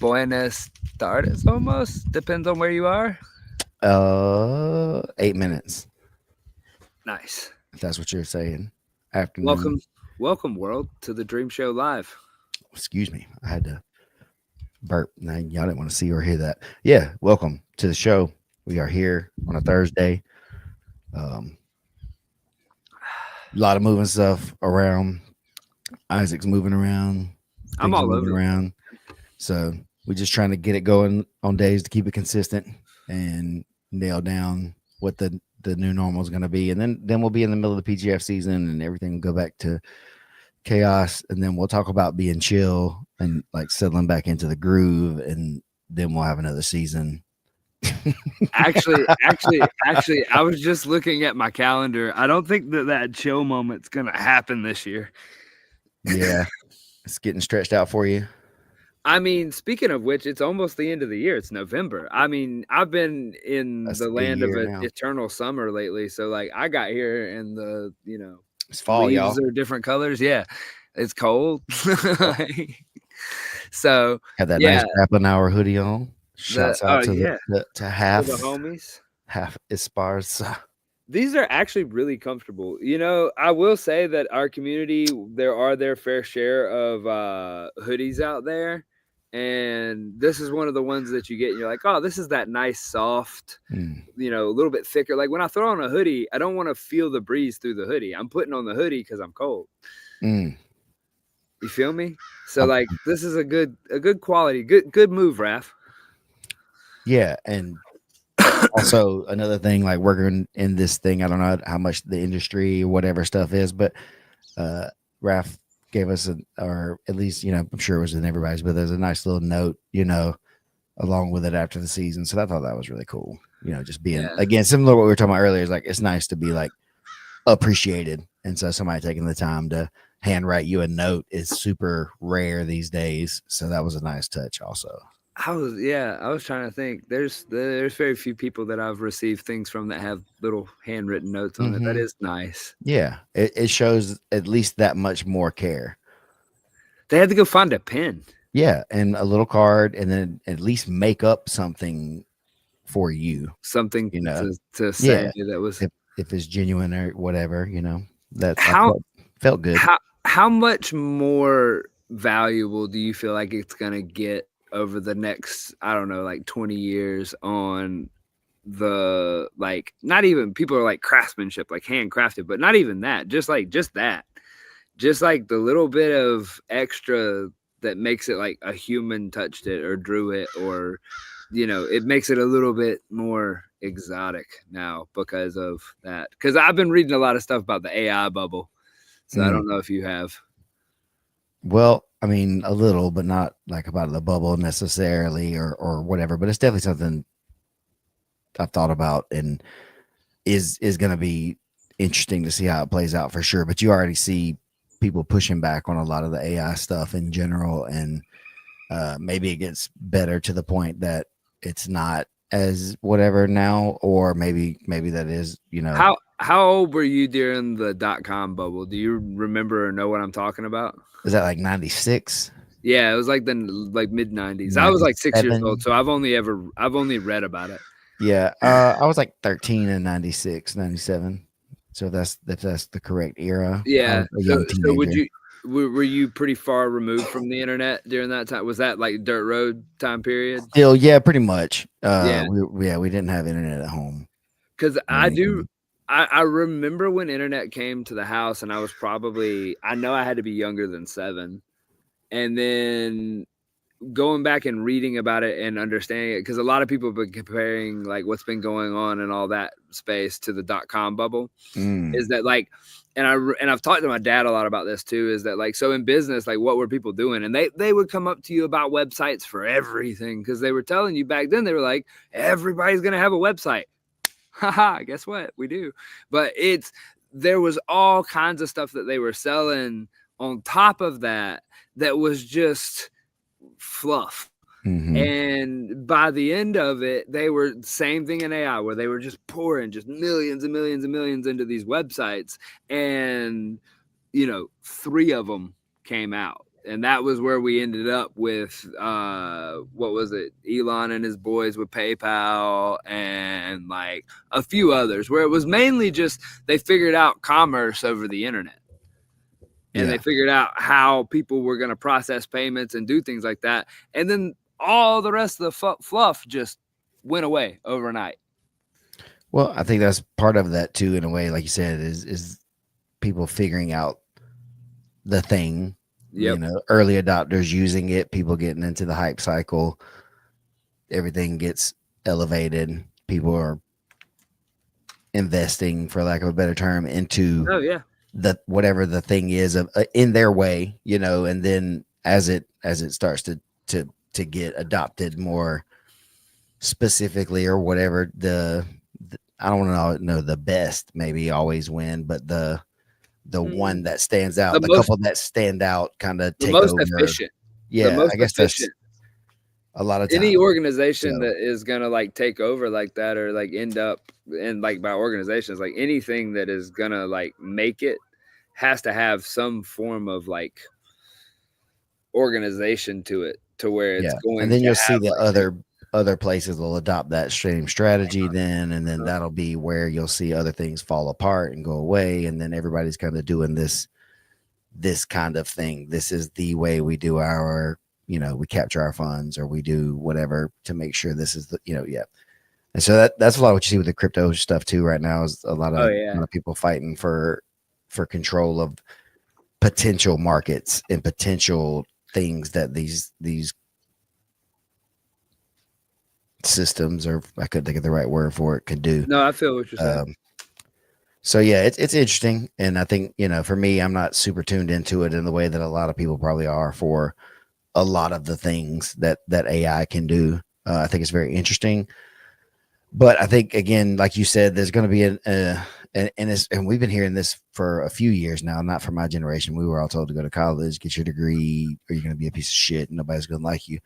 Buenos tardes, almost. Depends on where you are. 8 minutes. Nice. If that's what you're saying. Afternoon. Welcome, world, to the Dream Show Live. Excuse me. I had to burp. Now, y'all didn't want to see or hear that. Yeah. Welcome to the show. We are here on a Thursday. A lot of moving stuff around. Isaac's moving around. I'm Things are all moving over. around. So we're just trying to get it going on days to keep it consistent and nail down what the new normal is going to be. And then we'll be in the middle of the PGF season and everything will go back to chaos. And then we'll talk about being chill and like settling back into the groove. And then we'll have another season. Actually, I was just looking at my calendar. I don't think that chill moment's gonna happen this year. Yeah. It's getting stretched out for you. I mean, speaking of which, it's almost the end of the year. It's November. I mean, I've been in That's the the land of year now. eternal summer lately. So, like, I got here and It's fall, leaves y'all. are different colors. Yeah, it's cold. So, Have that nice yeah, grappling hour hoodie on. Shouts out to yeah, to to the half homies. Esparza. These are actually really comfortable. I will say that our community, there are their fair share of hoodies out there. And this is one of the ones that you get and you're like, oh, this is that nice, soft, a little bit thicker. Like when I throw on a hoodie, I don't want to feel the breeze through the hoodie. I'm putting on the hoodie because I'm cold. Mm. You feel me? So like this is a good quality, good move, Raph. Yeah, and also another thing, like working in this thing, I don't know how much the industry or whatever stuff is, but Raf gave us or at least, I'm sure it was in everybody's, but there's a nice little note, along with it after the season. So I thought that was really cool. Just being again similar to what we were talking about earlier, is like it's nice to be like appreciated. And so somebody taking the time to handwrite you a note is super rare these days. So that was a nice touch also. I was trying to think. There's very few people that I've received things from that have little handwritten notes on it. That is nice. Yeah, it shows at least that much more care. They had to go find a pen. Yeah, and a little card, and then at least make up something for you. Something to say that was if it's genuine or whatever, that how felt good. How much more valuable do you feel like it's gonna get over the next, I don't know, like 20 years on the, like, not even, people are like craftsmanship, like handcrafted, but not even that, just like the little bit of extra that makes it like a human touched it or drew it, or it makes it a little bit more exotic now because of that. Because I've been reading a lot of stuff about the AI bubble, so I don't know if you have. Well, I mean, a little, but not like about the bubble necessarily or whatever. But it's definitely something I've thought about and is going to be interesting to see how it plays out for sure. But you already see people pushing back on a lot of the AI stuff in general, and maybe it gets better to the point that it's not as whatever now, or maybe that is, How old were you during the .com bubble? Do you remember or know what I'm talking about? Is that like 96? Yeah, it was like the mid 90s. I was like 6 years old, so I've only read about it. Yeah, I was like 13 in 96, 97. So that's the correct era. Yeah. So were you pretty far removed from the internet during that time? Was that like dirt road time period? Still, yeah, pretty much. Yeah. We didn't have internet at home. Because I remember when internet came to the house, and I know I had to be younger than 7. And then going back and reading about it and understanding it, because a lot of people have been comparing like what's been going on and all that space to the .com bubble. Is that like, and I've talked to my dad a lot about this too, is that like, so in business, like what were people doing? And they would come up to you about websites for everything, because they were telling you back then, they were like, everybody's going to have a website. Haha, guess what? We do. But there was all kinds of stuff that they were selling on top of that was just fluff. And by the end of it, they were same thing in AI, where they were just pouring just millions and millions and millions into these websites, and 3 of them came out, And that was where we ended up with what was it, Elon and his boys with PayPal and like a few others, where it was mainly just they figured out commerce over the internet, and they Yeah. figured out how people were going to process payments and do things like that, and then all the rest of the fluff just went away overnight. Well, I think that's part of that too, in a way, like you said, is people figuring out the thing. You Yep. know, early adopters using it, people getting into the hype cycle, everything gets elevated. People are investing, for lack of a better term, into Oh yeah. the whatever the thing is of in their way, you know, and then as it starts to get adopted more specifically or whatever, the I don't want to know the best maybe always win, but the one Mm, that stands the out, the most couple that stand out kind of the take most over. efficient. The Yeah, most I guess that's efficient. a lot of Any time. organization So that is gonna like take over like that, or like end up, and like by organizations, like anything that is gonna like make it, has to have some form of like organization to it, to where it's yeah, and going then to you'll see have that like other places will adopt that same strategy then, and then that'll be where you'll see other things fall apart and go away, and then everybody's kind of doing this kind of thing. This is the way we do our, you know, we capture our funds or we do whatever to make sure this is the, you know, yeah. And so that's a lot of what you see with the crypto stuff too right now, is oh a yeah. lot of people fighting for control of potential markets and potential things that these systems, or I couldn't think of the right word for it, could do. No, I feel what you're saying. Um, so yeah, it's interesting, and I think, you know, for me, I'm not super tuned into it in the way that a lot of people probably are for a lot of the things that AI can do. I think it's very interesting, but I think again, like you said, there's going to be and we've been hearing this for a few years now. Not for my generation. We were all told to go to college, get your degree, or you're going to be a piece of shit, and nobody's going to like you.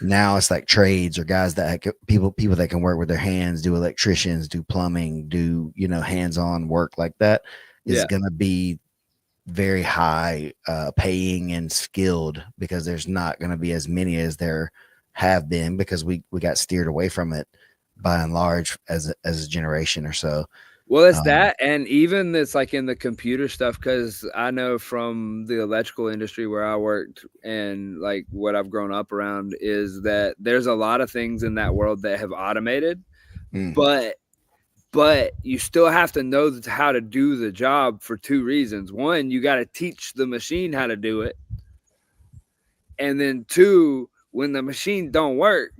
Now it's like trades or guys that people that can work with their hands, do electricians, do plumbing, do, you know, hands-on work like that is Yeah. going to be very high paying and skilled, because there's not going to be as many as there have been, because we got steered away from it by and large as a generation or so. Well, it's um, that, and even it's like in the computer stuff, because I know from the electrical industry where I worked and like what I've grown up around is that there's a lot of things in that world that have automated, mm, but you still have to know how to do the job for two reasons. One, you got to teach the machine how to do it, and then two, when the machine don't work,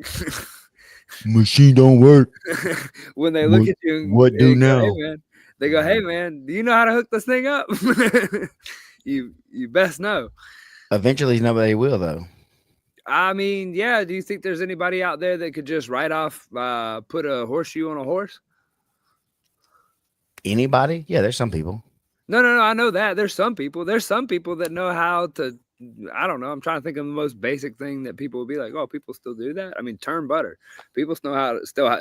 machine don't work. when they look at you What do and go, "Hey now? man," they go, "Hey man, do you know how to hook this thing up?" You best know. Eventually nobody will, though. I mean, yeah. Do you think there's anybody out there that could just write off, put a horseshoe on a horse? Anybody? Yeah, there's some people. No, no, no. I know that there's some people. There's some people that know how to. I don't know. I'm trying to think of the most basic thing that people would be like, "Oh, people still do that." I mean, turn butter. People still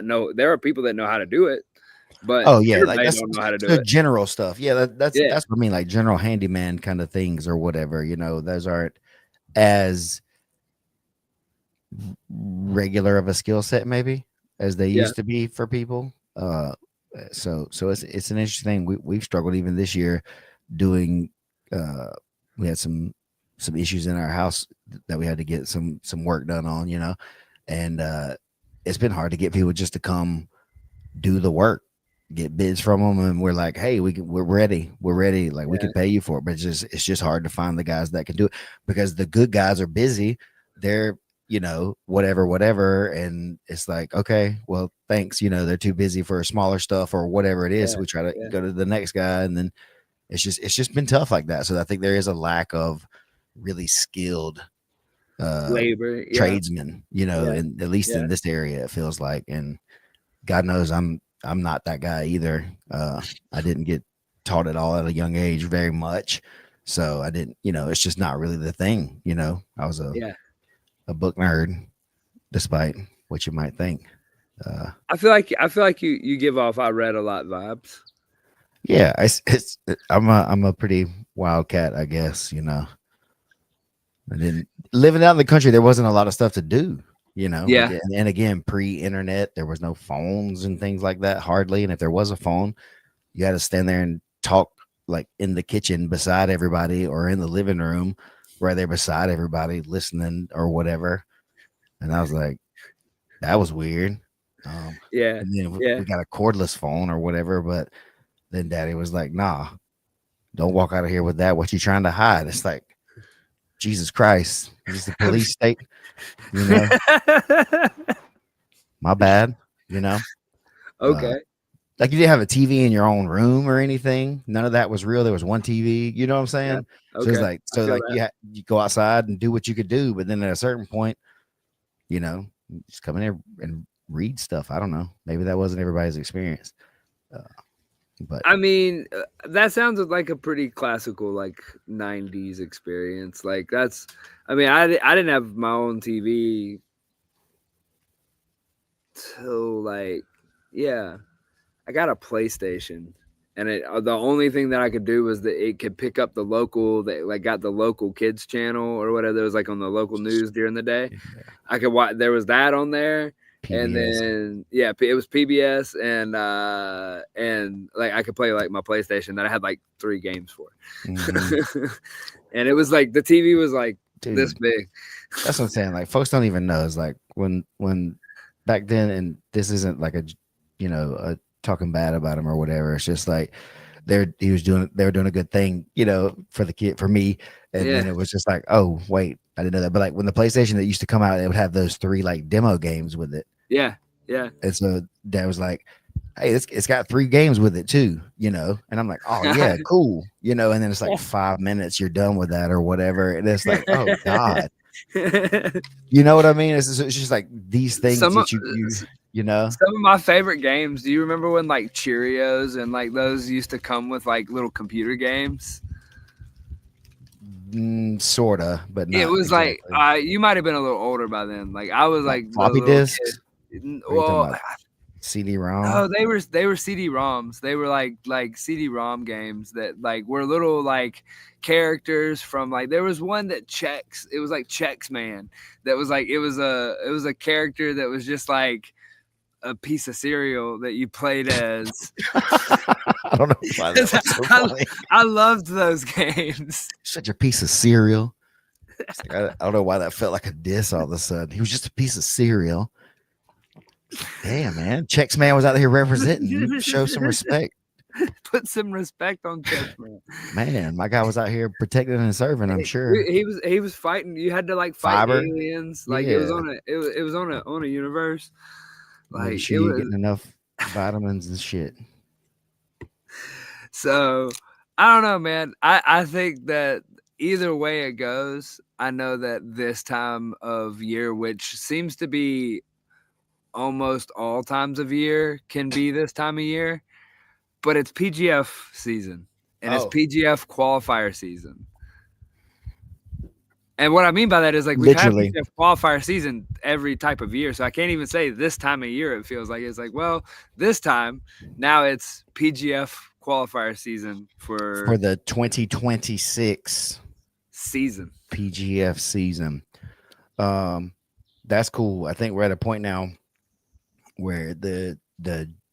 know. There are people that know how to do it, but Oh yeah, like everybody that's don't know how to do the it. general stuff. Yeah, Yeah, that's what I mean, like general handyman kind of things or whatever. You know, those aren't as regular of a skill set maybe as they yeah, used to be for people. So it's an interesting thing. We've struggled even this year doing. Uh, we had some issues in our house that we had to get some work done on. You know, and it's been hard to get people just to come do the work, get bids from them, and we're like, hey, we're ready, like we yeah, can pay you for it, but it's just hard to find the guys that can do it, because the good guys are busy. They're, you know, whatever, and it's like, okay, well, thanks, you know, they're too busy for smaller stuff or whatever it is, yeah, so we try to yeah. go to the next guy, and then it's just been tough like that. So I think there is a lack of really skilled uh Labor. Yeah, tradesmen, you know, yeah, in at least yeah, in this area it feels like. And God knows I'm not that guy either. I didn't get taught it all at a young age very much. So I didn't, you know, it's just not really the thing, you know. I was yeah. a book nerd, despite what you might think. Uh, I feel like you give off "I read a lot" vibes. Yeah, I'm a pretty wild cat, I guess. I didn't living out in the country. There wasn't a lot of stuff to do. Yeah, And again, pre-internet, there was no phones and things like that hardly. And if there was a phone, you had to stand there and talk like in the kitchen beside everybody or in the living room right there beside everybody listening or whatever. And I was like, that was weird. yeah, And then yeah. we got a cordless phone or whatever, but then daddy was like, nah, don't walk out of here with that. What you trying to hide? It's like, Jesus Christ. Is this the police state? You know, my bad, you know. Uh, Okay. like you didn't have a TV in your own room or anything. None of that was real. There was one TV. You know what I'm Yeah. saying? So it's Okay. like, I feel that. you go outside and do what you could do, but then at a certain point, you know, just come in there and read stuff. I don't know. Maybe that wasn't everybody's experience, uh, but I mean, that sounds like a pretty classical, like 90s experience. Like that's, I mean, I didn't have my own TV till like, yeah, I got a PlayStation, and the only thing that I could do was that it could pick up the local, that like got the local kids channel or whatever that was like on the local news during the day. yeah, I could watch. There was that on there, and PBS. then yeah, it was PBS, and like I could play like my PlayStation that I had like 3 games for, Mhm. and it was like the TV was like this Dude, big. that's what I'm saying. Like folks don't even know. It's like when back then, and this isn't like a talking bad about him or whatever. It's just like they were doing a good thing, for the kid, for me. And Yeah, then it was just like, oh wait, I didn't know that. But like when the PlayStation that used to come out, it would have those 3 like demo games with it. yeah, yeah. And so dad was like, hey, it's got 3 games with it too, and I'm like, oh yeah, cool, and then it's like 5 minutes, you're done with that or whatever, and it's like, oh god, you know what I mean? It's just like these things some of that you know. some of my favorite games. Do you remember when like Cheerios and like those used to come with like little computer games? Sorta, but It not was like exactly. you might have been a little older by then. Like I was Like like the floppy little kid. disks? Or are you talking Well, about CD-ROM? no, they were CD-ROMs. They were like CD-ROM games that like were little like characters from like there was one that checks. It was like Chex Man. That was like it was a character that was just like a piece of cereal that you played as. I don't know why that was so I, funny. I loved those games. Such a piece of cereal. It's like, I don't know why that felt like a diss all of a sudden. He was just a piece of cereal. Damn, man. Chex Man was out here representing. Show some respect. Put some respect on Chex Man. Man, my guy was out here protecting and serving, I'm sure. He was fighting. You had to like fight Fiber. aliens. Like it was Yeah. on a it was on a universe. Making Like sure it you're was getting enough vitamins and shit. so. I don't know, man. I think that either way it goes, I know that this time of year, which seems to be almost all times of year, can be this time of year, but it's PGF season and it's Oh, PGF qualifier season. And what I mean by that is like we've had literally. PGF qualifier season every type of year. So I can't even say this time of year it feels like. It's like, well, this time now it's PGF qualifier season For for the 2026 season. PGF season. Um, that's cool. I think we're at a point now where the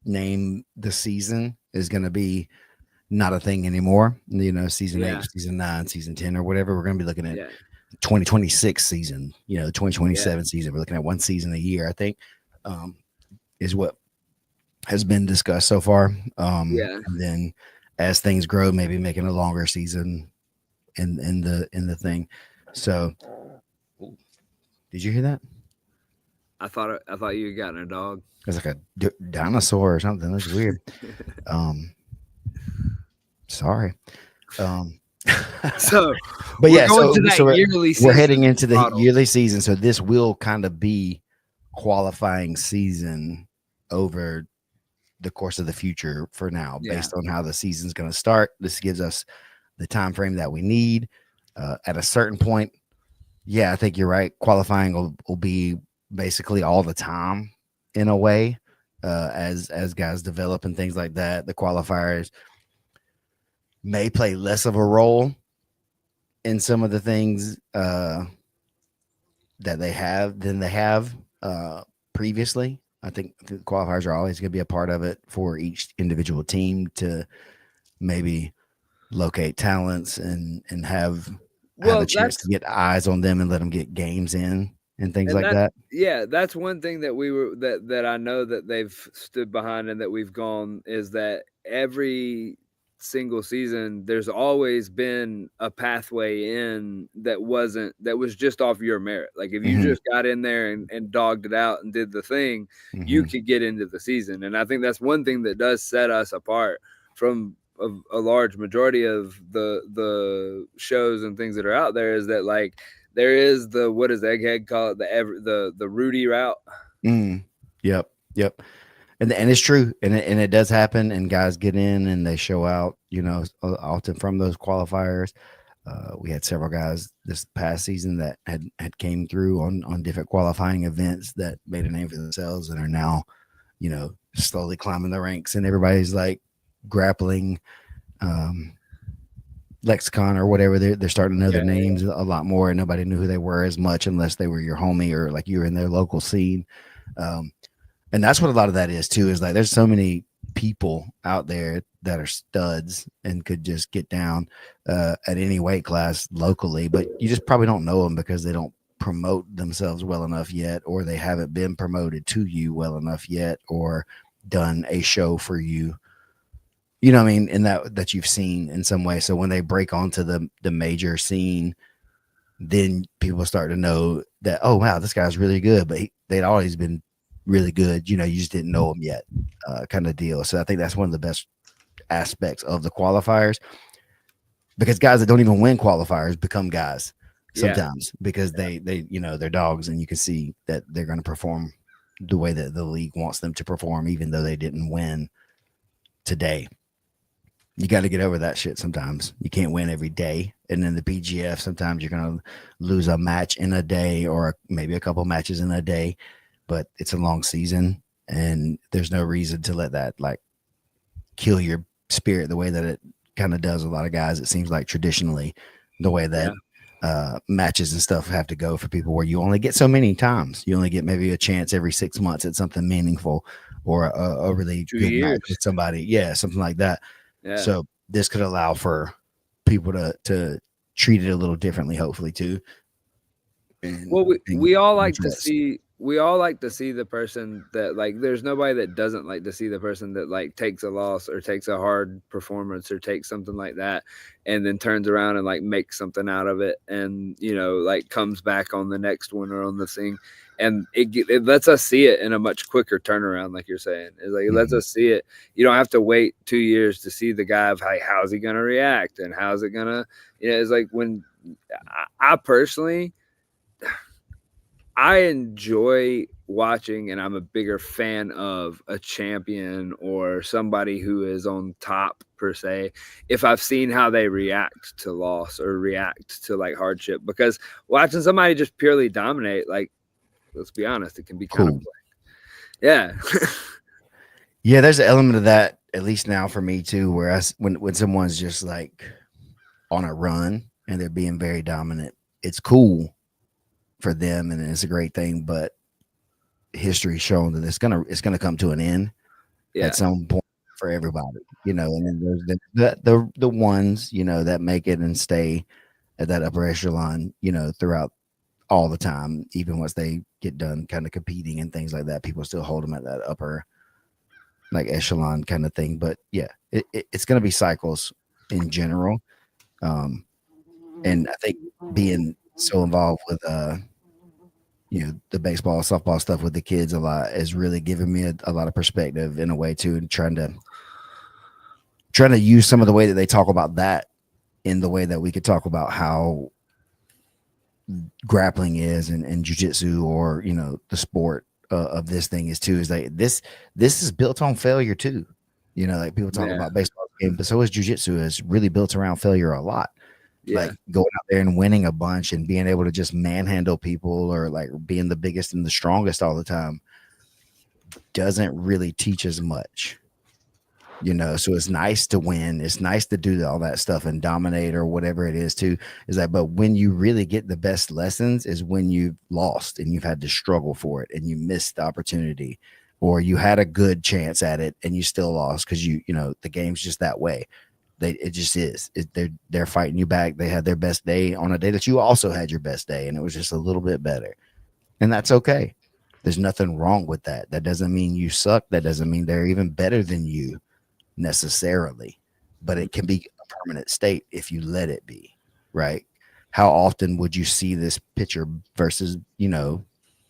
name the season is going to be not a thing anymore. Season 8, Yeah. season 9, season 10, or whatever. We're going to be looking at Yeah. 2026 season. The Yeah. 2027 season. We're looking at one season a year. I think is what has been discussed so far. Yeah. And then as things grow, maybe making a longer season in the thing. So, did you hear that? I thought you had gotten a dog. It was like a dinosaur or something. It was weird. Sorry. So But we're yeah, going to that so yearly we're heading season into the model. yearly season. So this will kind of be qualifying season over the course of the future for now, Yeah. based on how the season's going to start. This gives us the time frame that we need. At a certain point, yeah, I think you're right. Qualifying will be basically all the time in a way, as guys develop and things like that. The qualifiers may play less of a role in some of the things that they have than they have previously. I think the qualifiers are always going to be a part of it for each individual team to maybe locate talents and have a Well, chance to get eyes on them and let them get games in and things like that. that's one thing that that I know that they've stood behind and that we've gone is that every single season there's always been a pathway in that was just off your merit. Like if you Mm-hmm. just got in there and dogged it out and did the thing, you Mm-hmm. could get into the season. And I think that's one thing that does set us apart from a large majority of the shows and things that are out there is that like there is the what does Egghead call it the Rudy route. Mm. Yep. Yep. And it's true, and it does happen, and guys get in and they show out. Often from those qualifiers. We had several guys this past season that had came through on different qualifying events that made a name for themselves and are now, slowly climbing the ranks. And everybody's like grappling lexicon or whatever. They're starting to know their names a lot more, and nobody knew who they were as much unless they were your homie or like you were in their local scene. And that's what a lot of that is too, is like there's so many people out there that are studs and could just get down at any weight class locally, but you just probably don't know them because they don't promote themselves well enough yet, or they haven't been promoted to you well enough yet, or done a show for you. You know what I mean? And that you've seen in some way. So when they break onto the major scene, then people start to know that, oh wow, this guy's really good, but they'd always been really good. You just didn't know him yet, kind of deal. So I think that's one of the best aspects of the qualifiers, because guys that don't even win qualifiers become guys sometimes because they they're dogs, and you can see that they're going to perform the way that the league wants them to perform, even though they didn't win today. You got to get over that shit sometimes. You can't win every day. And in the PGF, sometimes you're going to lose a match in a day or maybe a couple matches in a day, but it's a long season and there's no reason to let that like kill your spirit the way that it kind of does a lot of guys. It seems like traditionally the way that matches and stuff have to go for people, where you only get so many times. You only get maybe a chance every 6 months at something meaningful or a really good match with somebody. Yeah, something like that. Yeah. So this could allow for people to treat it a little differently, hopefully too. Well, we all like to see the person that like there's nobody that doesn't like to see the person that like takes a loss or takes a hard performance or takes something like that and then turns around and like makes something out of it and like comes back on the next one or on the thing, and it lets us see it in a much quicker turnaround, like you're saying. It's like it lets us see it. You don't have to wait 2 years to see the guy of how's he gonna react and how's it gonna it's like when I personally I enjoy watching, and I'm a bigger fan of a champion or somebody who is on top per se, if I've seen how they react to loss or react to like hardship, because watching somebody just purely dominate, like, let's be honest, it can be kind of yeah. Yeah, there's an element of that, at least now for me too, where when someone's just like on a run and they're being very dominant, it's cool for them and it's a great thing, but history's shown that it's gonna come to an end at some point for everybody, and then there's the ones that make it and stay at that upper echelon throughout all the time, even once they get done kind of competing and things like that. People still hold them at that upper like echelon kind of thing. But yeah, it's gonna be cycles in general, and I think being so involved with the baseball, softball stuff with the kids a lot is really giving me a lot of perspective in a way too, and trying to use some of the way that they talk about that in the way that we could talk about how grappling is and jiu-jitsu or the sport of this thing is too. Is like this is built on failure too. Like people talk about baseball game, but so is jiu-jitsu is really built around failure a lot. Like going out there and winning a bunch and being able to just manhandle people or like being the biggest and the strongest all the time doesn't really teach as much. So it's nice to win. It's nice to do all that stuff and dominate or whatever it is too. Is that, but when you really get the best lessons is when you've lost and you've had to struggle for it and you missed the opportunity, or you had a good chance at it and you still lost because the game's just that way. It just is. They're fighting you back. They had their best day on a day that you also had your best day, and it was just a little bit better, and that's okay. There's nothing wrong with that. That doesn't mean you suck. That doesn't mean they're even better than you necessarily, but it can be a permanent state if you let it be, right? How often would you see this pitcher versus,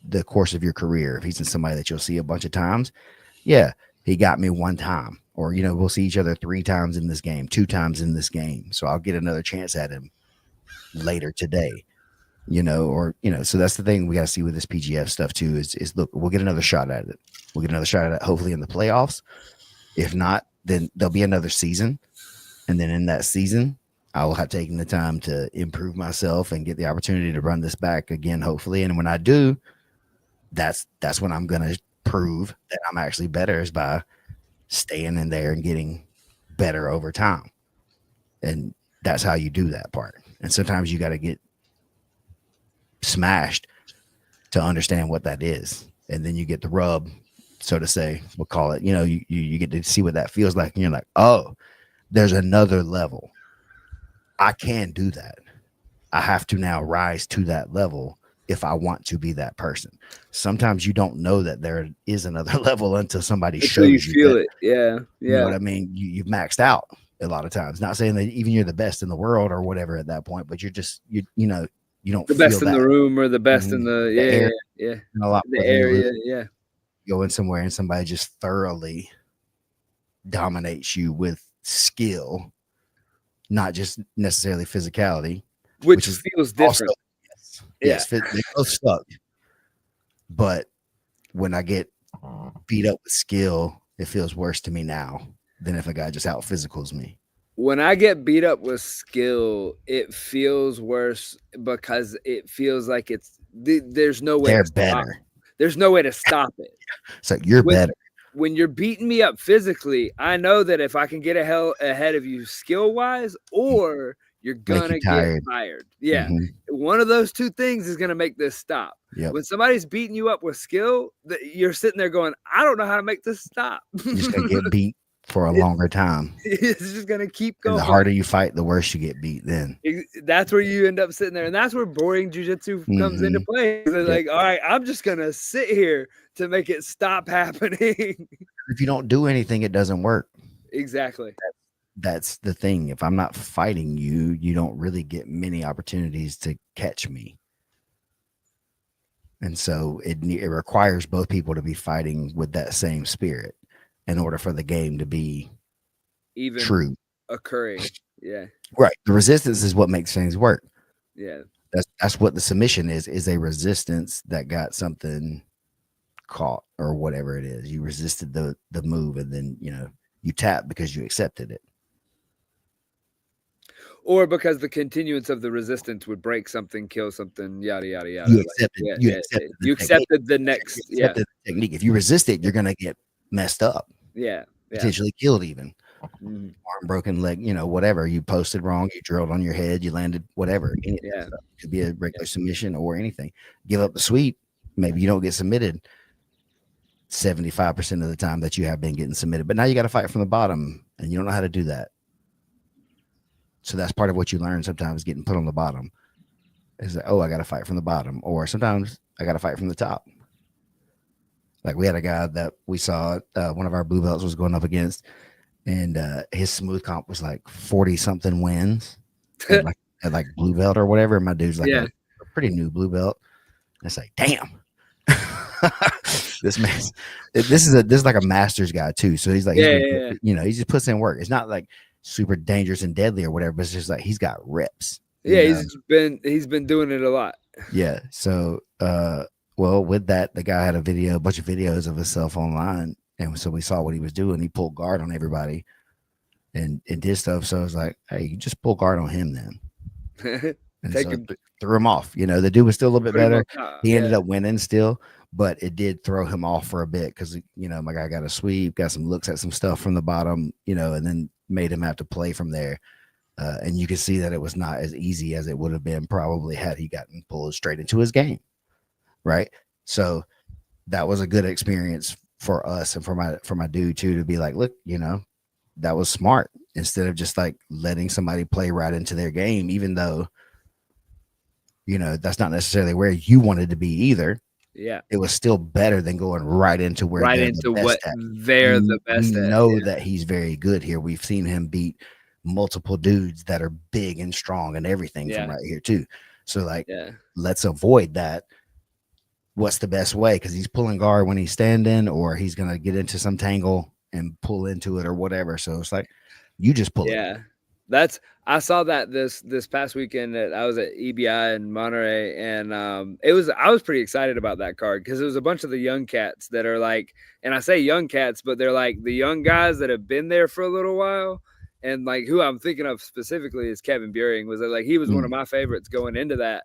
the course of your career? If he's in somebody that you'll see a bunch of times, yeah, he got me one time, or, we'll see each other 3 times in this game, 2 times in this game. So I'll get another chance at him later today, so that's the thing we got to see with this PGF stuff too, is look, we'll get another shot at it. We'll get another shot at it, hopefully in the playoffs. If not, then there'll be another season. And then in that season, I will have taken the time to improve myself and get the opportunity to run this back again, hopefully. And when I do, that's when I'm going to prove that I'm actually better, is by staying in there and getting better over time. And that's how you do that part. And sometimes you got to get smashed to understand what that is. And then you get the rub, so to say, we'll call it, you get to see what that feels like. And you're like, oh, there's another level. I can do that. I have to now rise to that level if I want to be that person. Sometimes you don't know that there is another level until somebody shows you. Feel it. Yeah. You know what I mean? You've maxed out a lot of times. Not saying that even you're the best in the world or whatever at that point, but you're just, you don't the best in the room or the best in the area, a lot the area. Yeah. Go in somewhere and somebody just thoroughly dominates you with skill, not just necessarily physicality, which feels different. Also, yes, they both suck. But when I get beat up with skill, it feels worse to me now than if a guy just out physicals me. When I get beat up with skill, it feels worse because it feels like there's no way they're better. There's no way to stop it. So you're better. When you're beating me up physically, I know that if I can get ahead of you skill wise, or you're gonna get tired. Yeah. One of those two things is gonna make this stop. Yep. When somebody's beating you up with skill, you're sitting there going, I don't know how to make this stop. You're just gonna get beat for a longer time. It's just gonna keep going. And the harder you fight, the worse you get beat. Then that's where you end up sitting there, and that's where boring jiu-jitsu comes into play. They're like, all right, I'm just gonna sit here to make it stop happening. If you don't do anything, it doesn't work. Exactly. That's the thing. If I'm not fighting you, you don't really get many opportunities to catch me. And so it requires both people to be fighting with that same spirit in order for the game to be even true occurring. Yeah. Right. The resistance is what makes things work. Yeah. That's what the submission is a resistance that got something caught or whatever it is. You resisted the move, and then you tap because you accepted it. Or because the continuance of the resistance would break something, kill something, yada yada yada. You accepted the next the technique. If you resist it, you're gonna get messed up. Yeah. Potentially killed even. Arm broken, leg, whatever. You posted wrong, you drilled on your head, you landed, whatever. It could be a regular submission or anything. Give up the sweep, maybe you don't get submitted 75% of the time that you have been getting submitted. But now you got to fight from the bottom, and you don't know how to do that. So that's part of what you learn sometimes, getting put on the bottom. Is that, I got to fight from the bottom, or sometimes I got to fight from the top. Like we had a guy that we saw, one of our blue belts was going up against, and his smooth comp was like 40 something wins at like blue belt or whatever. And my dude's like a pretty new blue belt. And it's like, damn, this man, this is like a master's guy too. So he's like, he just puts in work. It's not like super dangerous and deadly or whatever, but it's just like he's got reps. Yeah, he's been doing it a lot. Yeah. So well, with that, the guy had a bunch of videos of himself online, and so we saw what he was doing. He pulled guard on everybody and did stuff. So I was like, hey, you just pull guard on him then. and Take so him threw him off. You know, the dude was still a little bit put him better. on top. He ended Yeah. up winning still, but it did throw him off for a bit because, you know, my guy got a sweep, got some looks at some stuff from the bottom, you know, and then made him have to play from there. And you can see that it was not as easy as it would have been probably had he gotten pulled straight into his game. Right. So that was a good experience for us and for my dude too, to be like, look, you know, that was smart, instead of just like letting somebody play right into their game, even though, you know, that's not necessarily where you wanted to be either. Yeah. It was still better than going right into where Right they're the into what best at. they're the We best at. know Yeah. that he's very good here. We've seen him beat multiple dudes that are big and strong and everything from Yeah. right here too. So like, Yeah. let's avoid that. What's the best way? Because he's pulling guard when he's standing, or he's gonna get into some tangle and pull into it or whatever. So it's like, you just pull it. Yeah. I saw that this past weekend that I was at EBI in Monterey, and I was pretty excited about that card because it was a bunch of the young cats that are like, and I say young cats, but they're like the young guys that have been there for a little while. And like who I'm thinking of specifically is Kevin Buring. Was like he was one of my favorites going into that.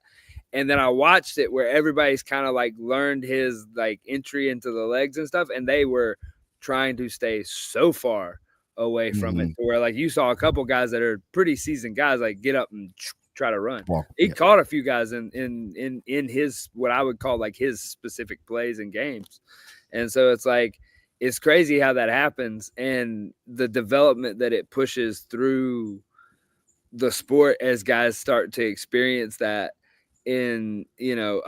And then I watched it where everybody's kind of like learned his like entry into the legs and stuff, and they were trying to stay so far away from it, to where like you saw a couple guys that are pretty seasoned guys like get up and try to run. He caught a few guys in his what I would call like his specific plays and games. And so it's like it's crazy how that happens, and the development that it pushes through the sport as guys start to experience that in, you know,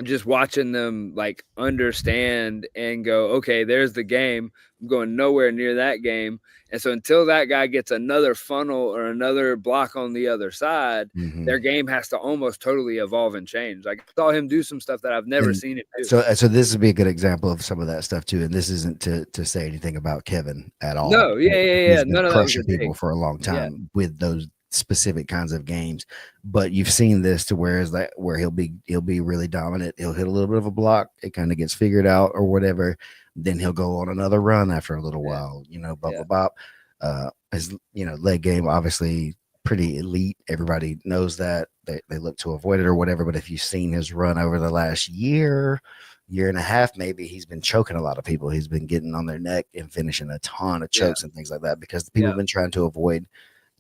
just watching them like understand and go, okay, there's the game. I'm going nowhere near that game. And so until that guy gets another funnel or another block on the other side, their game has to almost totally evolve and change. Like I saw him do some stuff that I've never seen it do. So this would be a good example of some of that stuff too. And this isn't to say anything about Kevin at all. No, yeah. He's been None of that was crushing people for a long time with those specific kinds of games. But you've seen this to where is that where he'll be really dominant. He'll hit a little bit of a block. It kind of gets figured out or whatever. Then he'll go on another run after a little while. You know, bop. His leg game obviously pretty elite. Everybody knows that. They look to avoid it or whatever. But if you've seen his run over the last year and a half, maybe, he's been choking a lot of people. He's been getting on their neck and finishing a ton of chokes and things like that, because the people have been trying to avoid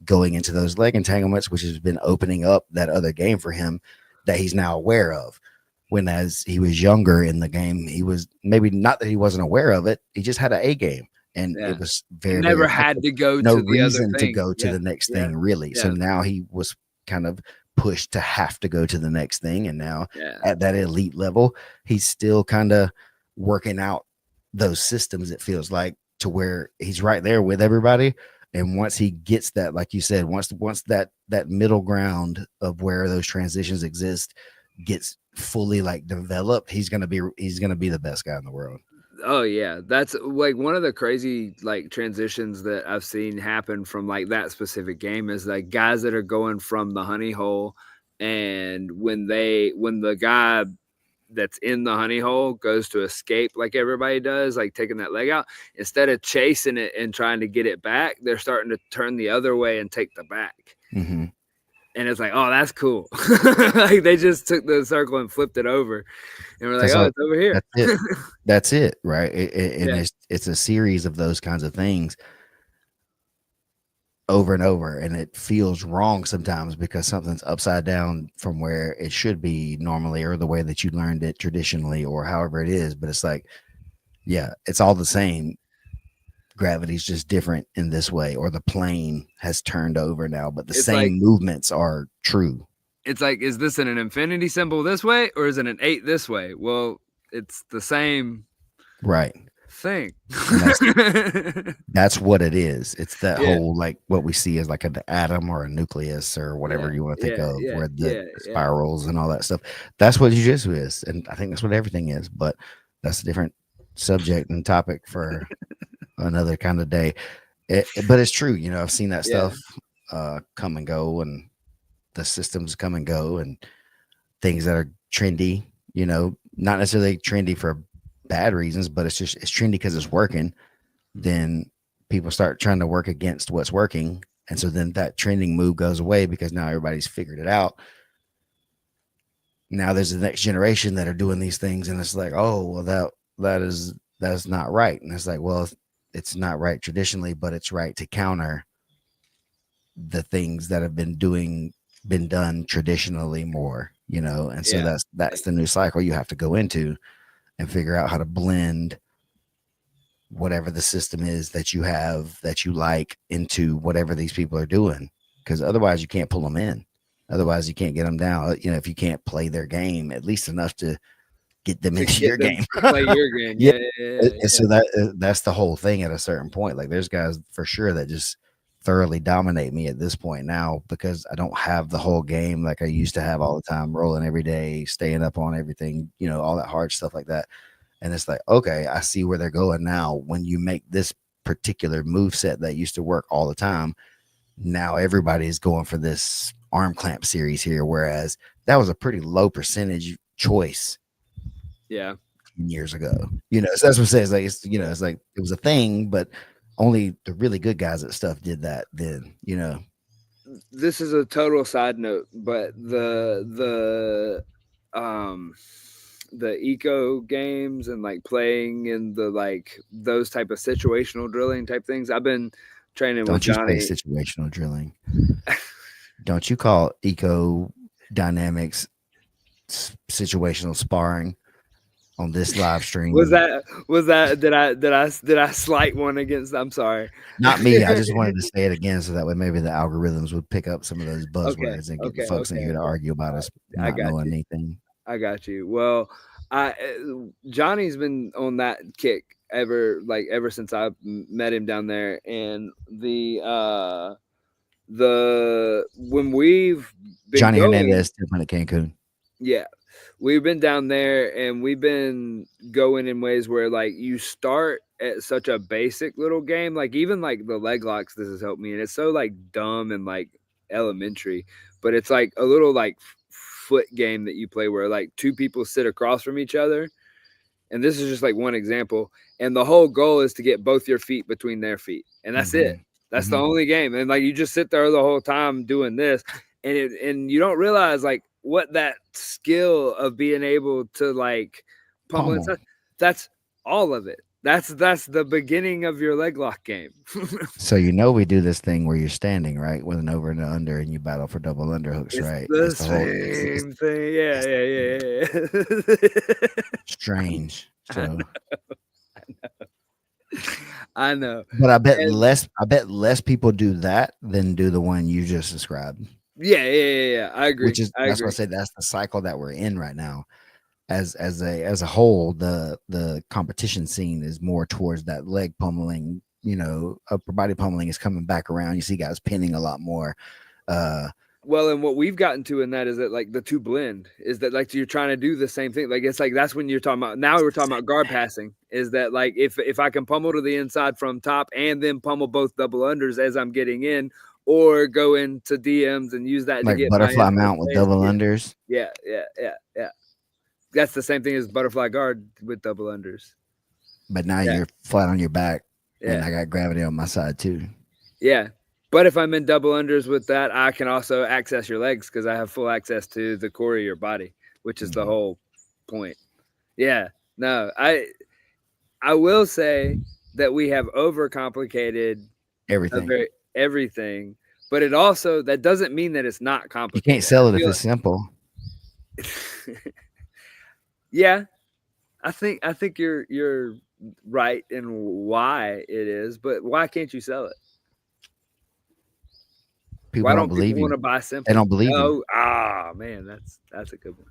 going into those leg entanglements, which has been opening up that other game for him that he's now aware of. When as he was younger in the game, he was maybe not that he wasn't aware of it. He just had an A game. And it was very had to go no to the reason other to thing. go to the next thing, really. So now he was kind of pushed to have to go to the next thing. And now at that elite level, he's still kind of working out those systems, it feels like, to where he's right there with everybody. And once he gets that, like you said, once that middle ground of where those transitions exist gets fully like developed, he's gonna be the best guy in the world. Oh yeah, that's like one of the crazy like transitions that I've seen happen from like that specific game is like guys that are going from the honey hole, and when the guy that's in the honey hole goes to escape like everybody does, like taking that leg out, instead of chasing it and trying to get it back, they're starting to turn the other way and take the back. And it's like, oh, that's cool. Like they just took the circle and flipped it over, and we're like, oh, it's over here. That's it, right? And it's a series of those kinds of things over and over, and it feels wrong sometimes because something's upside down from where it should be normally, or the way that you learned it traditionally, or however it is. But it's like, yeah, it's all the same. Gravity's just different in this way, or the plane has turned over now, but the same movements are true. It's like, is this an infinity symbol this way, or is it an 8 this way? Well, it's the same thing. That's what it is. It's that whole, like, what we see as like an atom or a nucleus or whatever you want to think of, where the spirals and all that stuff. That's what jiu-jitsu is, and I think that's what everything is. But that's a different subject and topic for another kind of day. But it's true. You know, I've seen that stuff come and go, and the systems come and go, and things that are trendy, you know, not necessarily trendy for bad reasons, but it's trendy because it's working. Then people start trying to work against what's working, And so then that trending move goes away because now everybody's figured it out. Now there's the next generation that are doing these things, and it's like, oh, well, that's not right. And it's like, well, it's not right traditionally, but it's right to counter the things that have been done traditionally more, and so that's the new cycle you have to go into and figure out how to blend whatever the system is that you have that you like into whatever these people are doing, because otherwise you can't pull them in. Otherwise you can't get them down. If you can't play their game at least enough to get them into your game. Play your game. And so that's the whole thing at a certain point. Like there's guys for sure that just thoroughly dominate me at this point now because I don't have the whole game like I used to have all the time, rolling every day, staying up on everything, all that hard stuff like that. And it's like, okay, I see where they're going now. When you make this particular move set that used to work all the time, now everybody's going for this arm clamp series here, whereas that was a pretty low percentage choice. Yeah. Years ago, so that's what I'm saying. It's like, it's like it was a thing, but only the really good guys at stuff did that then, This is a total side note, but the eco games and like playing in the like those type of situational drilling type things. I've been training with Johnny. Say situational drilling. Don't you call eco dynamics situational sparring on this live stream? Was that did I slight one against? I'm sorry. Not me. I just wanted to say it again so that way maybe the algorithms would pick up some of those buzzwords and get the folks in here to argue about us not knowing anything. I got you. Well, Johnny's been on that kick ever since I met him down there, and when we've been Johnny Hernandez at Cancun. Yeah. We've been down there and we've been going in ways where like you start at such a basic little game, like even like the leg locks, this has helped me. And it's so like dumb and like elementary, but it's like a little like foot game that you play where like two people sit across from each other. And this is just like one example. And the whole goal is to get both your feet between their feet. And that's it. That's the only game. And like, you just sit there the whole time doing this and you don't realize like what that skill of being able to like pummel and stuff, that's all of it. That's the beginning of your leg lock game. So we do this thing where you're standing right with an over and an under, and you battle for double underhooks, right? It's the same thing. Yeah. Strange. So I know. But I bet less people do that than do the one you just described. Yeah. I agree. That's what I say. That's the cycle that we're in right now. As a whole, the competition scene is more towards that leg pummeling. Upper body pummeling is coming back around. You see guys pinning a lot more. Well, and what we've gotten to in that is that like the two blend is that like you're trying to do the same thing. Like it's like that's when you're talking about. Now we're talking about guard passing. Is that like if I can pummel to the inside from top and then pummel both double unders as I'm getting in. Or go into DMs and use that like to get butterfly mount with double unders. Yeah. That's the same thing as butterfly guard with double unders. But now you're flat on your back, and I got gravity on my side too. Yeah, but if I'm in double unders with that, I can also access your legs because I have full access to the core of your body, which is the whole point. Yeah, no, I will say that we have overcomplicated everything, but it also that doesn't mean that it's not complicated. You can't sell it if it's simple. Yeah, I think you're right in why it is, but why can't you sell it? People why don't believe people you. Want to buy simple? They don't believe you. Man, that's a good one.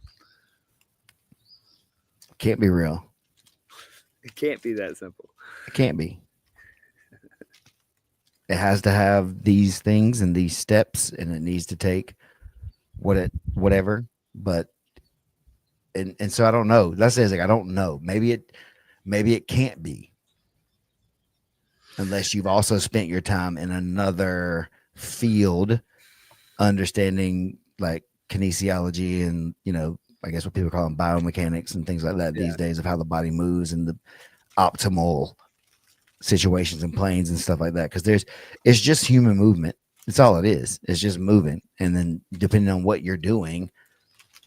Can't be real. It can't be that simple. It can't be. It has to have these things and these steps, and it needs to take whatever. But and so I don't know. That's like I don't know. Maybe it can't be, unless you've also spent your time in another field, understanding like kinesiology and I guess what people call them biomechanics and things like that these days of how the body moves and the optimal situations and planes and stuff like that, because it's just human movement. It's all it is. It's just moving. And then depending on what you're doing,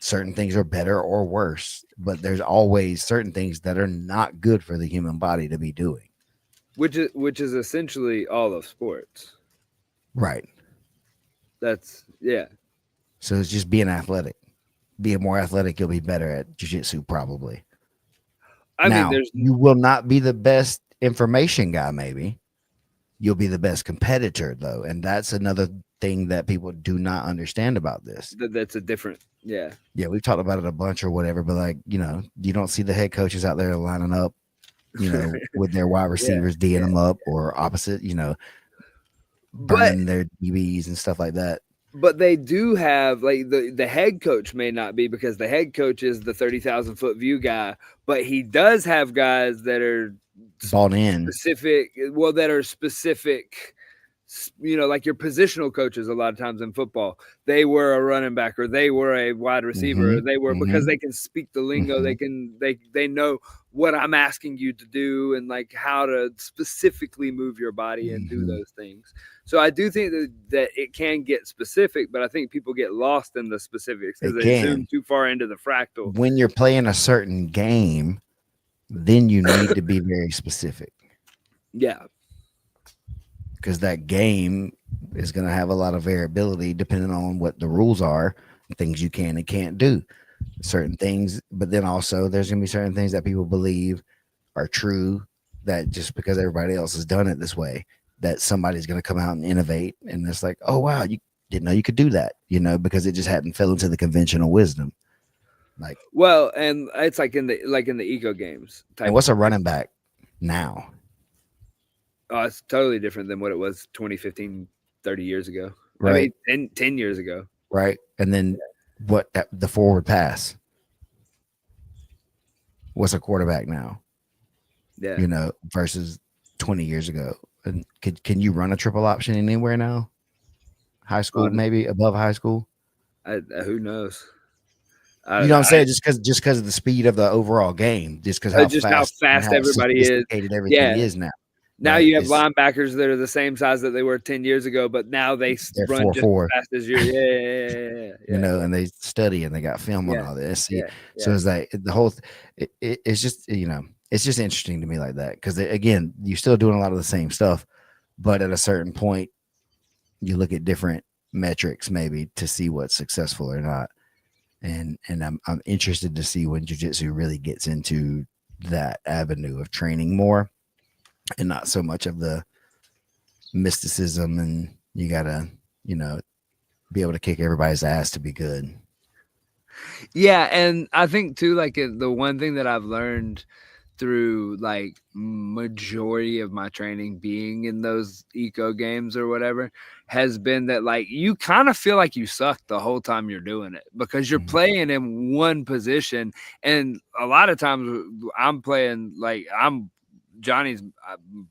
certain things are better or worse. But there's always certain things that are not good for the human body to be doing. Which is essentially all of sports. Right. That's yeah. So it's just being athletic. Being more athletic, you'll be better at jiu-jitsu probably. I mean, Now, there's you will not be the best information guy, maybe. You'll be the best competitor, though. And that's another thing that people do not understand about this. that's a different yeah. Yeah, we've talked about it a bunch or whatever, but like, you don't see the head coaches out there lining up, with their wide Yeah, receivers, D'ing yeah. them up or opposite, But burning their DBs and stuff like that. but they do have like the head coach may not be because the head coach is the 30,000 foot view guy, but he does have guys that are Bought in. specific. Well, that are specific. Like your positional coaches. A lot of times in football, they were a running back or they were a wide receiver. Or Mm-hmm, they were because mm-hmm, they can speak the lingo. mm-hmm. They know what I'm asking you to do and like how to specifically move your body and do Mm-hmm. those things. So I do think that it can get specific, but I think people get lost in the specifics They because they can. zoom too far into the fractal. When you're playing a certain game, then you need to be very specific Yeah. because that game is going to have a lot of variability depending on what the rules are, things you can and can't do, certain things. But then also, there's going to be certain things that people believe are true that just because everybody else has done it this way, that somebody's going to come out and innovate. And it's like, oh, wow, you didn't know you could do that, because it just hadn't fell into the conventional wisdom. Like, Well, and it's like in the eco games and type. what's a running back now? Oh, it's totally different than what it was 20, 15, 30 years ago. I Right. mean, 10 years ago. Right. And then the forward pass? What's a quarterback now? Yeah. Versus 20 years ago. And can you run a triple option anywhere now? High school, On maybe above high school. who knows? You know what I'm I saying? Just because of the speed of the overall game, just because how just how fast and fast how everybody is. sophisticated everything Yeah. is now. Now Right? you have linebackers that are the same size that they were 10 years ago, but now they They're run just 4-4. as fast as you. Yeah. And they study and they got film on Yeah. all this. See, Yeah. so Yeah. it's like the whole, it's just, it's just interesting to me like that. Cause again, you're still doing a lot of the same stuff, but at a certain point, you look at different metrics maybe to see what's successful or not. And I'm interested to see when jiu-jitsu really gets into that avenue of training more and not so much of the mysticism and you gotta, be able to kick everybody's ass to be good. Yeah, and I think too, like the one thing that I've learned through like majority of my training being in those eco games or whatever has been that like you kind of feel like you suck the whole time you're doing it because you're Mhm. playing in one position, and a lot of times I'm playing like I'm Johnny's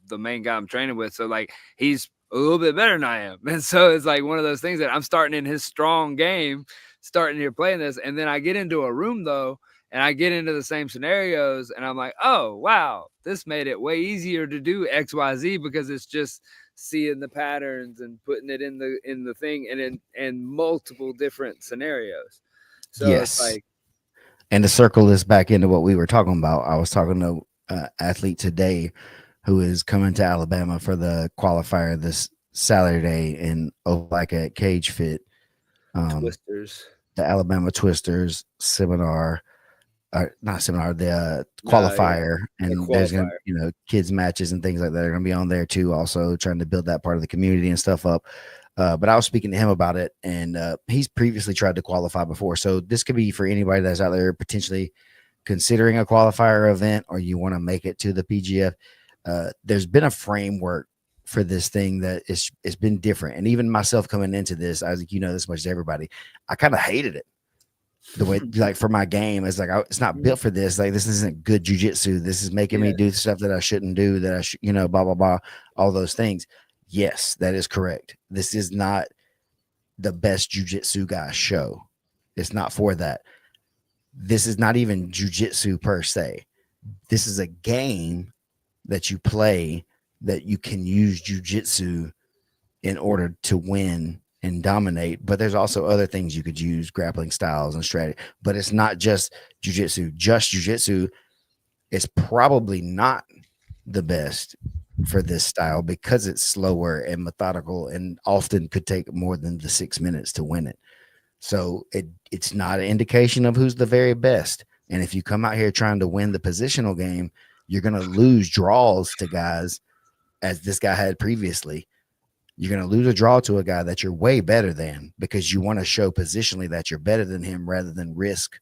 the main guy I'm training with, so like he's a little bit better than I am, and so it's like one of those things that I'm starting in his strong game, starting here playing this, and then I get into a room though and I get into the same scenarios and I'm like, oh wow, this made it way easier to do XYZ because it's just seeing the patterns and putting it in the thing and in multiple different scenarios. So it's Yes. like, And to circle this back into what we were talking about, I was talking to an athlete today who is coming to Alabama for the qualifier this Saturday in Opelika at Cage Fit. twisters. The Alabama Twisters seminar, not seminar, the Yeah, qualifier, the and there's gonna, qualifier. kids matches and things like that are gonna be on there too. Also trying to build that part of the community and stuff up. But I was speaking to him about it, and he's previously tried to qualify before. So this could be for anybody that's out there potentially considering a qualifier event, or you want to make it to the PGF. There's been a framework for this thing that it's been different, and even myself coming into this, I was like, this much as everybody, I kind of hated it. The way, like for my game, it's like it's not built for this. Like this isn't good jujitsu. This is making me do stuff that I shouldn't do. That I should, blah blah blah, all those things. Yes, that is correct. This is not the best jujitsu guy show. It's not for that. This is not even jujitsu per se. This is a game that you play that you can use jujitsu in order to win and dominate. But there's also other things you could use, grappling styles and strategy. But it's not just jujitsu. Just jujitsu is probably not the best for this style because it's slower and methodical and often could take more than the 6 minutes to win it. So it's not an indication of who's the very best. And if you come out here trying to win the positional game, you're going to lose draws to guys as this guy had previously. You're going to lose a draw to a guy that you're way better than because you want to show positionally that you're better than him rather than risk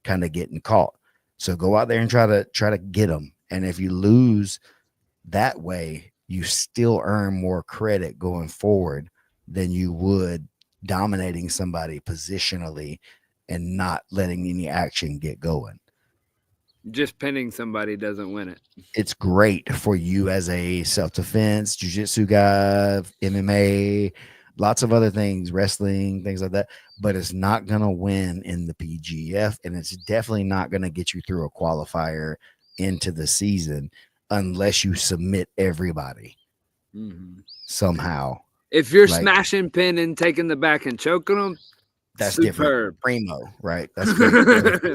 kind of getting caught. So go out there and try to get them. And if you lose that way, you still earn more credit going forward than you would dominating somebody positionally and not letting any action get going. Just pinning somebody doesn't win it. It's great for you as a self-defense, jiu-jitsu guy, MMA, lots of other things, wrestling, things like that. But it's not going to win in the PGF, and it's definitely not going to get you through a qualifier into the season unless you submit everybody somehow. If you're smashing, pinning, taking the back and choking them, that's superb. Different. Primo, right? That's great.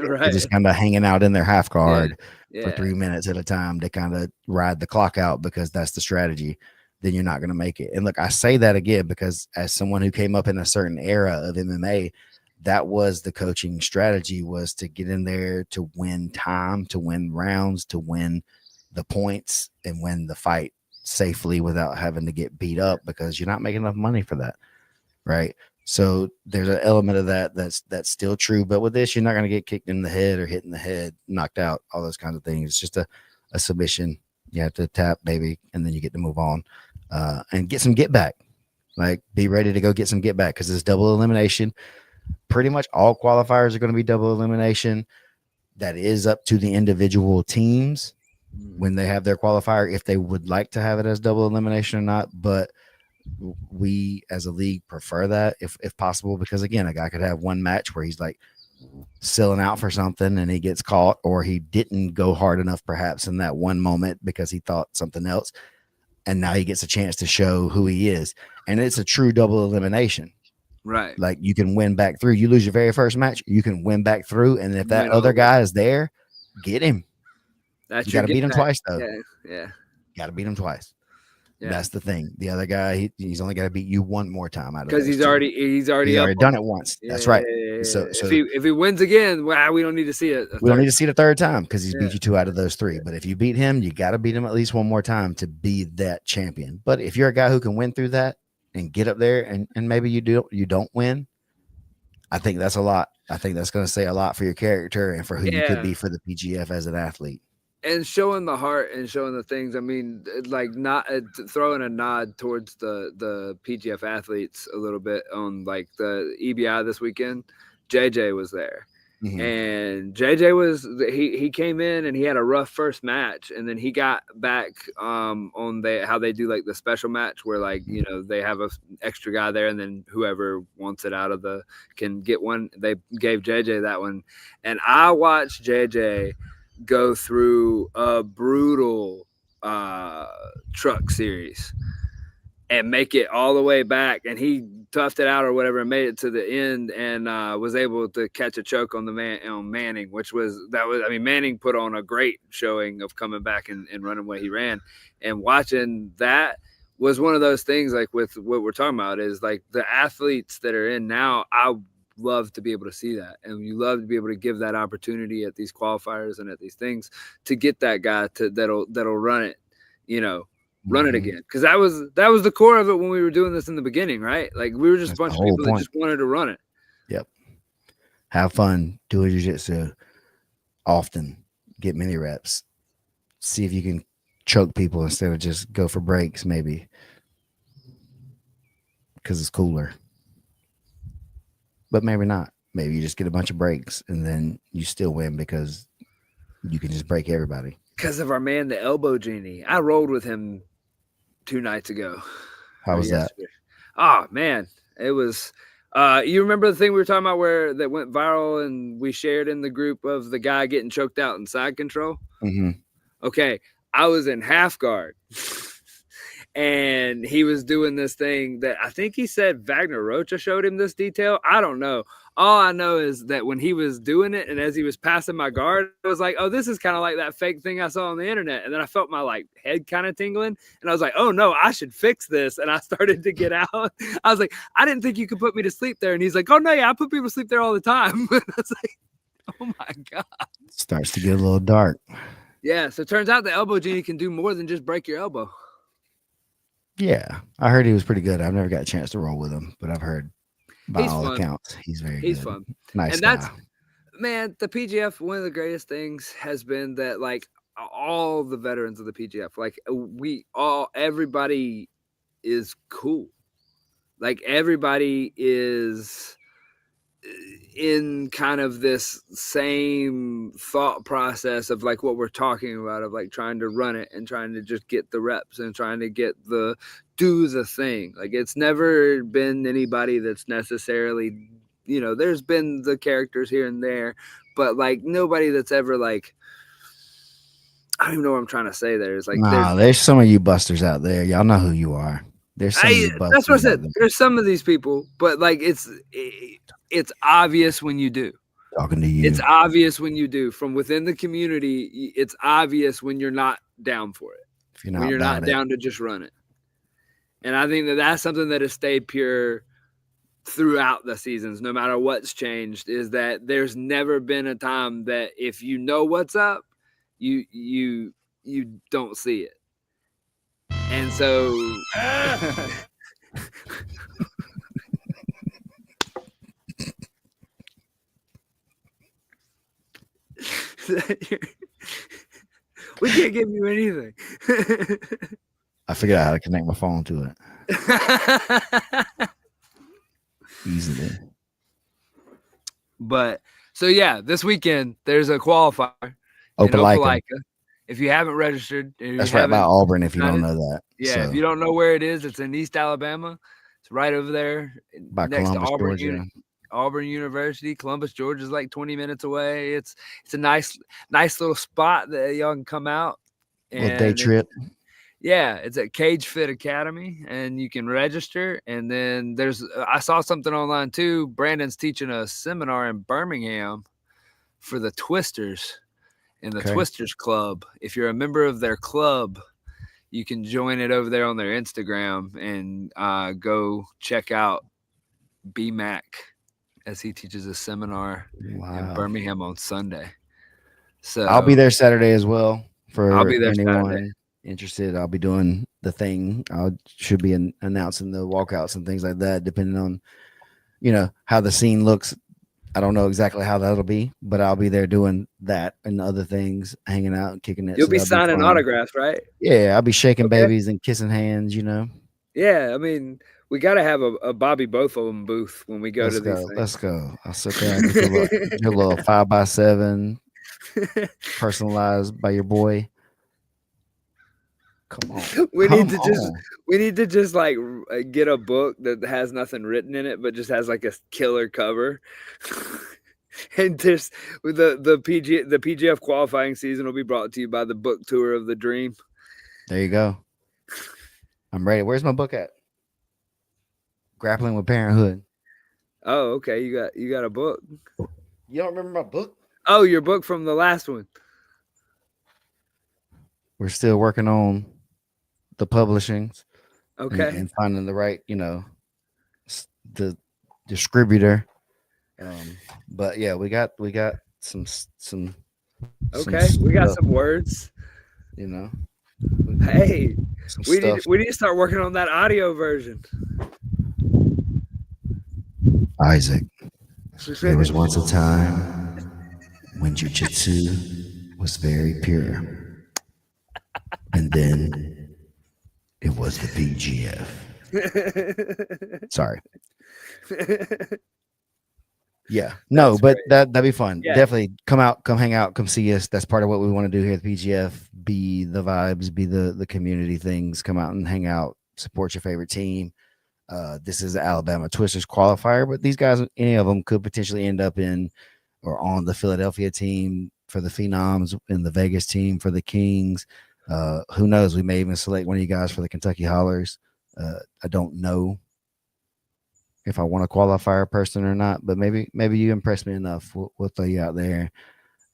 Right. Just kind of hanging out in their half guard for 3 minutes at a time to kind of ride the clock out because that's the strategy. Then you're not going to make it. And look, I say that again because as someone who came up in a certain era of MMA, that was the coaching strategy, was to get in there to win time, to win rounds, to win the points and win the fight safely without having to get beat up because you're not making enough money for that. Right. So there's an element of that's still true. But with this, you're not going to get kicked in the head or hit in the head, knocked out, all those kinds of things. It's just a submission. You have to tap, baby, and then you get to move on and get some get back. Like, be ready to go get some get back because it's double elimination. Pretty much all qualifiers are going to be double elimination. That is up to the individual teams when they have their qualifier, if they would like to have it as double elimination or not. But we as a league prefer that if possible, because again, a guy could have one match where he's like selling out for something and he gets caught, or he didn't go hard enough perhaps in that one moment because he thought something else, and now he gets a chance to show who he is. And it's a true double elimination, right? Like, you can win back through. You lose your very first match, you can win back through, and if that other guy is there, get him. You got to beat him twice though. Yeah. Got to beat him twice. Yeah. That's the thing. The other guy, he's only got to beat you one more time out of because he's already done it once. Yeah, that's right. So if he wins again, wow, we don't need to see it. We don't need to see it a third time because he's beat you 2 out of those 3. But if you beat him, you got to beat him at least one more time to be that champion. But if you're a guy who can win through that and get up there, and maybe you don't win, I think that's a lot. I think that's going to say a lot for your character and for who you could be for the PGF as an athlete. And showing the heart and showing the things. I mean, like, not throwing a nod towards the PGF athletes a little bit on like the EBI this weekend. JJ was there, and JJ was he came in and he had a rough first match, and then he got back on how they do like the special match where, like, you know, they have a extra guy there, and then whoever wants it out of can get one. They gave JJ that one, and I watched JJ go through a brutal truck series and make it all the way back, and he toughed it out or whatever and made it to the end, and was able to catch a choke on Manning, Manning put on a great showing of coming back and running what he ran. And watching that was one of those things, like with what we're talking about, is like the athletes that are in now, I love to be able to see that, and you love to be able to give that opportunity at these qualifiers and at these things to get that guy that'll run it, run it again, because that was the core of it when we were doing this in the beginning, right? Like, we were just a bunch of people that just wanted to run it. Yep. Have fun, do jiu-jitsu often, get many reps, see if you can choke people instead of just go for breaks, maybe, because it's cooler. But maybe not. Maybe you just get a bunch of breaks and then you still win because you can just break everybody. Because of our man, the Elbow Genie. I rolled with him 2 nights ago. How was that? Oh, man. It was you remember the thing we were talking about that went viral and we shared in the group of the guy getting choked out in side control? Okay. I was in half guard. and he was doing this thing that I think he said Wagner Rocha showed him this detail. I don't know. All I know is that when he was doing it and as he was passing my guard, I was like, oh, this is kind of like that fake thing I saw on the internet. And then I felt my like head kind of tingling and I was like, oh no, I should fix this. And I started to get out. I was like, I didn't think you could put me to sleep there. And he's like, oh no, yeah, I put people to sleep there all the time. I was like, oh my God. Starts to get a little dark. Yeah. So it turns out the elbow genie can do more than just break your elbow. Yeah. I heard he was pretty good. I've never got a chance to roll with him, but I've heard by all accounts, he's very good. He's fun. Nice guy. That's, man, the PGF, one of the greatest things has been that like all the veterans of the PGF, like everybody is cool. Like everybody is in kind of this same thought process of like what we're talking about, of like trying to run it and trying to just get the reps and trying to get do the thing. Like it's never been anybody that's necessarily, you know, there's been the characters here and there, but like nobody that's ever like, I don't even know what I'm trying to say there. It's like, there's some of you busters out there. Y'all know who you are. There's some of you busters. That's what I said. There's some of these people, but like it's obvious when you do. Talking to you. It's obvious when you do. From within the community, it's obvious when you're not down for it. If you're not down to just run it. And I think that that's something that has stayed pure throughout the seasons, no matter what's changed, is that there's never been a time that if you know what's up, you don't see it. And so we can't give you anything. I figured out how to connect my phone to it. Easily. But so yeah, this weekend there's a qualifier in Opelika. If you haven't registered, that's right by Auburn. If you don't know that, yeah. If you don't know where it is, it's in East Alabama. It's right over there by next Columbus, to Auburn, Georgia. Auburn University. Columbus, Georgia is like 20 minutes away. It's a nice little spot that y'all can come out. A little day trip. Yeah, it's at Cage Fit Academy, and you can register. And then I saw something online too. Brandon's teaching a seminar in Birmingham for the Twisters in the Twisters Club. If you're a member of their club, you can join it over there on their Instagram and go check out BMAC as he teaches a seminar in Birmingham on Sunday. So I'll be there Saturday as well. I'll be there anyone Saturday. Interested, I'll be doing the thing. I should be announcing the walkouts and things like that, depending on, you know, how the scene looks. I don't know exactly how that'll be, but I'll be there doing that and other things, hanging out and kicking it. You'll be signing autographs, right? Yeah, I'll be shaking babies and kissing hands, you know. Yeah, I mean, we got to have a Bobby Botham booth when we go to these things. Let's go. I'll sit there and get your little 5x7 personalized by your boy. Come on. We need to just like get a book that has nothing written in it, but just has like a killer cover. And just with the PGF qualifying season will be brought to you by the book tour of the dream. There you go. I'm ready. Where's my book at? Grappling with Parenthood. Oh, okay. You got a book. You don't remember my book? Oh, your book from the last one. We're still working on the publishings. Okay. And finding the right, you know, the distributor. But yeah, we got some okay, we got some words. You know. Hey, we need to start working on that audio version. Isaac, there was once a time when jiu-jitsu was very pure. And then it was the PGF. Sorry. Yeah. No, that's but that'd be fun. Yeah. Definitely come out, come hang out, come see us. That's part of what we want to do here at the PGF. Be the vibes, be the community things. Come out and hang out, support your favorite team. This is the Alabama Twisters qualifier, but these guys, any of them could potentially end up in or on the Philadelphia team for the Phenoms, in the Vegas team for the Kings. Who knows? We may even select one of you guys for the Kentucky Hollers. I don't know if I want to qualify a person or not, but maybe you impress me enough. We'll throw you out there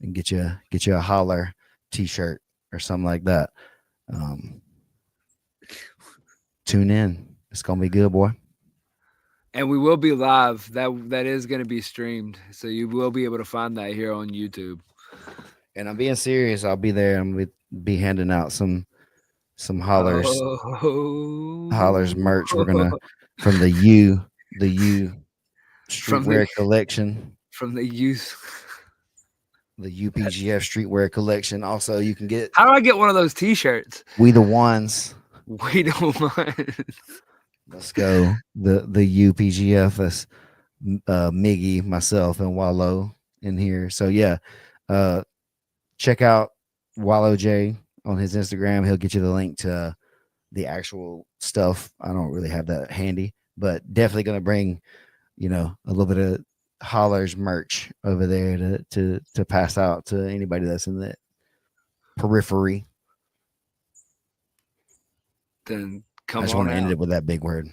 and get you a holler T-shirt or something like that. Tune in. It's gonna be good, boy. And we will be live. That is going to be streamed, so you will be able to find that here on YouTube. And I'm being serious. I'll be there. I'm gonna be handing out some hollers merch. We're gonna from the U streetwear collection. From the youth. The UPGF streetwear collection. Also, you can get. How do I get one of those T-shirts? We the ones. We don't mind. Let's go. The UPGF. That's Miggy, myself, and Wallow in here. So yeah, check out Wallow J on his Instagram. He'll get you the link to the actual stuff. I don't really have that handy, but definitely gonna bring, a little bit of Hollers merch over there to pass out to anybody that's in the periphery. Then come I just on want to out. end it with that big word.